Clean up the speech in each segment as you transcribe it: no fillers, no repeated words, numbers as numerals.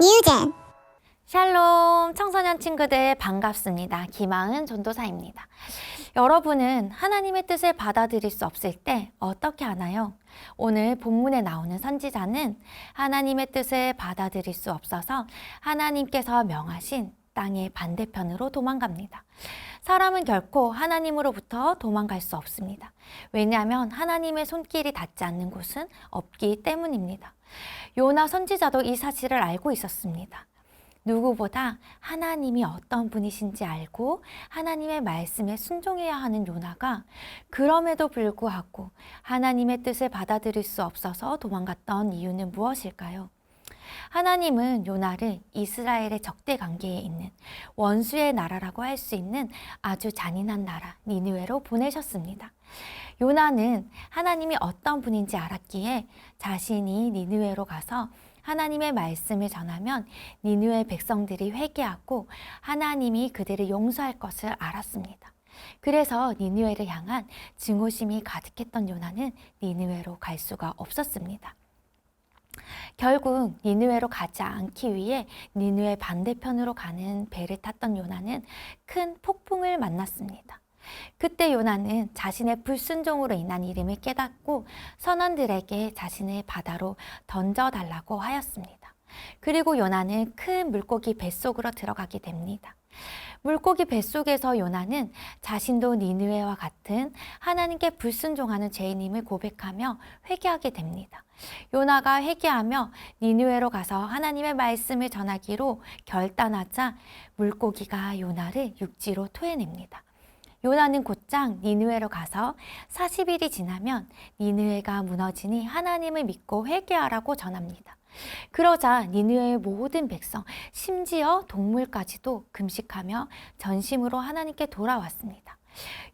뉴젠. 샬롬 청소년 친구들 반갑습니다. 김아은 전도사입니다. 여러분은 하나님의 뜻을 받아들일 수 없을 때 어떻게 하나요? 오늘 본문에 나오는 선지자는 하나님의 뜻을 받아들일 수 없어서 하나님께서 명하신 땅의 반대편으로 도망갑니다. 사람은 결코 하나님으로부터 도망갈 수 없습니다. 왜냐하면 하나님의 손길이 닿지 않는 곳은 없기 때문입니다. 요나 선지자도 이 사실을 알고 있었습니다. 누구보다 하나님이 어떤 분이신지 알고 하나님의 말씀에 순종해야 하는 요나가 그럼에도 불구하고 하나님의 뜻을 받아들일 수 없어서 도망갔던 이유는 무엇일까요? 하나님은 요나를 이스라엘의 적대 관계에 있는 원수의 나라라고 할 수 있는 아주 잔인한 나라 니느웨로 보내셨습니다. 요나는 하나님이 어떤 분인지 알았기에 자신이 니느웨로 가서 하나님의 말씀을 전하면 니느웨 백성들이 회개하고 하나님이 그들을 용서할 것을 알았습니다. 그래서 니느웨를 향한 증오심이 가득했던 요나는 니느웨로 갈 수가 없었습니다. 결국 니느웨로 가지 않기 위해 니느웨 반대편으로 가는 배를 탔던 요나는 큰 폭풍을 만났습니다. 그때 요나는 자신의 불순종으로 인한 일임을 깨닫고 선원들에게 자신을 바다로 던져달라고 하였습니다. 그리고 요나는 큰 물고기 뱃속으로 들어가게 됩니다. 물고기 뱃속에서 요나는 자신도 니느웨와 같은 하나님께 불순종하는 죄인임을 고백하며 회개하게 됩니다. 요나가 회개하며 니느웨로 가서 하나님의 말씀을 전하기로 결단하자 물고기가 요나를 육지로 토해냅니다. 요나는 곧장 니느웨로 가서 40일이 지나면 니느웨가 무너지니 하나님을 믿고 회개하라고 전합니다. 그러자 니느웨의 모든 백성, 심지어 동물까지도 금식하며 전심으로 하나님께 돌아왔습니다.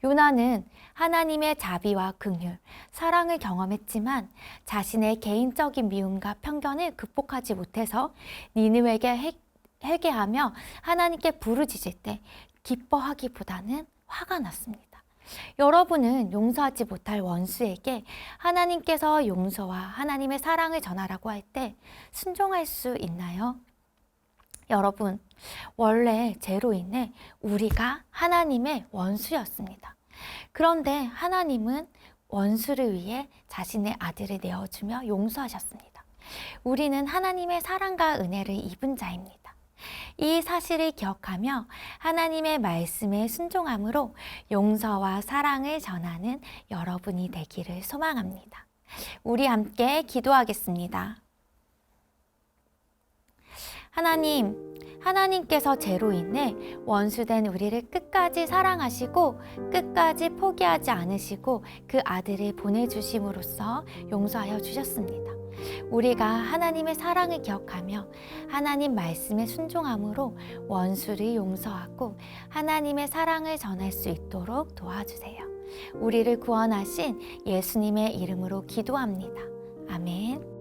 요나는 하나님의 자비와 긍휼, 사랑을 경험했지만 자신의 개인적인 미움과 편견을 극복하지 못해서 니느웨에게 회개하며 하나님께 부르짖을 때 기뻐하기보다는 화가 났습니다. 여러분은 용서하지 못할 원수에게 하나님께서 용서와 하나님의 사랑을 전하라고 할 때 순종할 수 있나요? 여러분, 원래 죄로 인해 우리가 하나님의 원수였습니다. 그런데 하나님은 원수를 위해 자신의 아들을 내어주며 용서하셨습니다. 우리는 하나님의 사랑과 은혜를 입은 자입니다. 이 사실을 기억하며 하나님의 말씀에 순종함으로 용서와 사랑을 전하는 여러분이 되기를 소망합니다. 우리 함께 기도하겠습니다. 하나님께서 죄로 인해 원수된 우리를 끝까지 사랑하시고 끝까지 포기하지 않으시고 그 아들을 보내주심으로써 용서하여 주셨습니다. 우리가 하나님의 사랑을 기억하며 하나님 말씀에 순종함으로 원수를 용서하고 하나님의 사랑을 전할 수 있도록 도와주세요. 우리를 구원하신 예수님의 이름으로 기도합니다. 아멘.